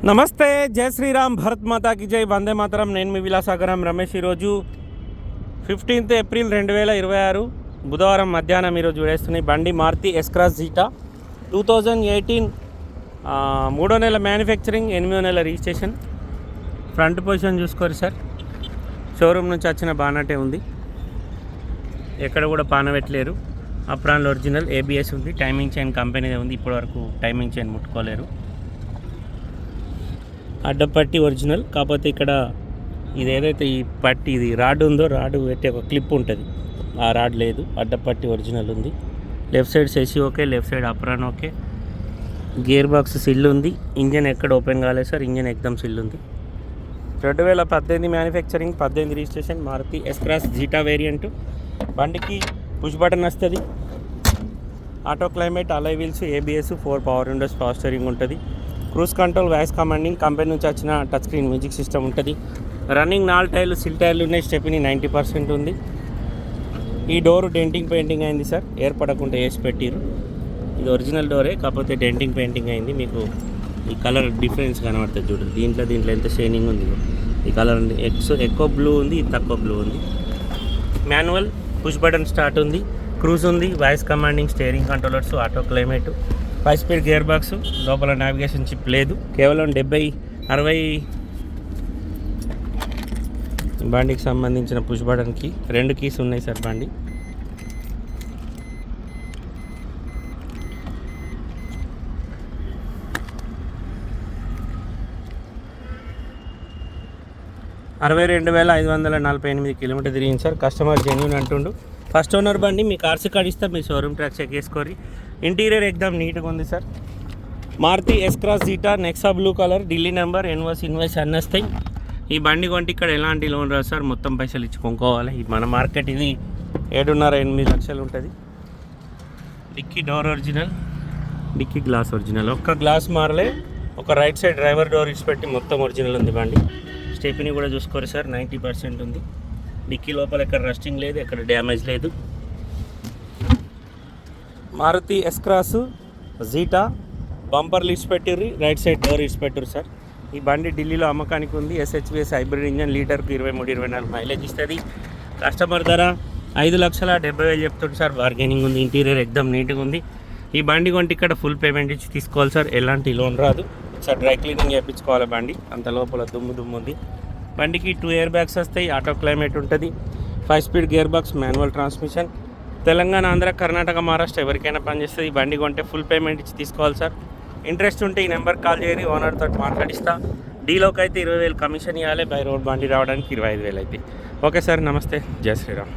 నమస్తే, జై శ్రీరామ్, భరత్ మాతాకి జై, వందే మాతరం. నేను మీ విలాసాగరం రమేష్. ఈరోజు 15th ఏప్రిల్ 2026 బుధవారం మధ్యాహ్నం ఈరోజు వేస్తున్నాయి బండి మారుతి ఎస్-క్రాస్ జీటా 2018 3వ నెల మ్యానుఫ్యాక్చరింగ్, 8వ నెల రిజిస్ట్రేషన్. ఫ్రంట్ పొజిషన్ చూసుకోరు సార్, షోరూమ్ నుంచి వచ్చిన బానటే ఉంది, ఎక్కడ కూడా పానబెట్టలేరు. అప్రాన్లు ఒరిజినల్, ఏబిఎస్ ఉంది, టైమింగ్ చైన్ కంపెనీదే ఉంది. ఇప్పటివరకు టైమింగ్ చైన్ ముట్టుకోలేరు. అడ్డపట్టి ఒరిజినల్, కాకపోతే ఇక్కడ ఇది ఏదైతే ఈ పట్టి ఇది రాడ్ ఉందో, రాడ్ పెట్టి ఒక క్లిప్ ఉంటుంది, ఆ రాడ్ లేదు. అడ్డపట్టి ఒరిజినల్ ఉంది. లెఫ్ట్ సైడ్ సెసి okay, left side apron okay. Gear box seal ఉంది. ఇంజన్ ఎక్కడ ఓపెన్ కాలేదు సార్, ఇంజన్ ఎక్దమ్ సిల్ ఉంది. 2018 manufacturing, 18 registration, Maruti S-Cross Zeta variant. బండికి పుష్ బటన్ వస్తుంది, auto climate, alloy wheels, ABS, 4 power windows, power steering ఉంటుంది. Cruise control, voice commanding, company నుంచి వచ్చిన touch screen music system ఉంటుంది. రన్నింగ్ 4 టైర్లు, సిల్ టైర్లు ఉన్నాయి. స్టెప్ని 90% ఉంది. ఈ డోరు డెంటింగ్ పెయింటింగ్ అయింది సార్, ఏర్పడకుండా వేసి పెట్టిరు. ఇది ఒరిజినల్ డోరే, కాకపోతే డెంటింగ్ పెయింటింగ్ అయింది. మీకు ఈ కలర్ డిఫరెన్స్ కనబడుతుంది చూడండి. దీంట్లో ఎంత షైనింగ్ ఉంది. ఈ కలర్ ఎక్కువ బ్లూ ఉంది, ఇది తక్కువ బ్లూ ఉంది. మాన్యువల్, పుష్ బటన్ స్టార్ట్ ఉంది. క్రూజ్ ఉంది, voice commanding, steering controllers, auto climate, 5 speed gear box. లోపల నావిగేషన్ చిప్ లేదు. కేవలం 70-60 బండికి సంబంధించిన పుష్ బటన్కి 2 కీస్ ఉన్నాయి సార్. బండి కిలోమీటర్ తిరిగింది సార్. కస్టమర్ జెన్యూన్ అంటుండు. ఫస్ట్ ఓనర్ బండి. మీ కార్స్ కార్డ్ ఇస్తే మీ షోరూమ్ ట్రాక్ చెక్ చేసుకోరి. ఇంటీరియర్ ఎక్దమ్ నీట్గా ఉంది sir. Maruti S-Cross Zeta, Nexa blue colour, Delhi number, invoice అన్నీ వస్తాయి. ఈ బండి కొంటే ఇక్కడ ఎలాంటి లోన్ రాదు సార్, మొత్తం పైసలు ఇచ్చి కొనుక్కోవాలి. మన మార్కెట్ ఇది 7.5-8 లక్షలు ఉంటుంది. Dickey door original, dickey glass original, ఒక్క గ్లాస్ మారలే. ఒక రైట్ సైడ్ డ్రైవర్ డోర్ ఇచ్చిపెట్టి మొత్తం ఒరిజినల్ ఉంది బండి. స్టెప్ని కూడా చూసుకోరు సార్, 90% ఉంది. డిక్కీ లోపల ఎక్కడ రస్టింగ్ లేదు, ఎక్కడ డ్యామేజ్ లేదు. మారుతి ఎస్-క్రాస్ జీటా బంపర్లు ఇచ్చిపెట్టిర్రు, రైట్ సైడ్ డోర్ ఇచ్చిపెట్టారు సార్. ఈ బండి ఢిల్లీలో అమ్మకానికి ఉంది. SHVS హైబ్రిడ్ ఇంజన్, లీటర్కు 23-24 మైలేజ్ ఇస్తుంది. కస్టమర్ ధర 5,70,000 చెప్తుంది సార్. బార్గెనింగ్ ఉంది. ఇంటీరియర్ ఎక్దమ్ నీట్గా ఉంది. ఈ బండి కొంటే ఇక్కడ ఫుల్ పేమెంట్ ఇచ్చి తీసుకోవాలి సార్, ఎలాంటి లోన్ రాదు. సార్ డ్రై క్లీనింగ్ చేయించుకోవాలి బండి, అంత లోపల దుమ్ము ఉంది. బండికి 2 ఎయిర్ బ్యాగ్స్ వస్తాయి, ఆటో క్లైమేట్ ఉంటుంది, 5 speed gear box, manual transmission. Telangana, Andhra, Karnataka, Maharashtra ఎవరికైనా పనిచేస్తుంది. ఈ బండి కొంటే ఫుల్ పేమెంట్ ఇచ్చి తీసుకోవాలి సార్. ఇంట్రెస్ట్ ఉంటే ఈ నెంబర్కి కాల్ చేయని, ఓనర్తో మాట్లాడిస్తా. డీలోకి అయితే 20,000 కమిషన్ ఇవ్వాలి. బై రోడ్ బండి రావడానికి 25,000 అయితే. ఓకే సార్, నమస్తే, జై శ్రీరామ్.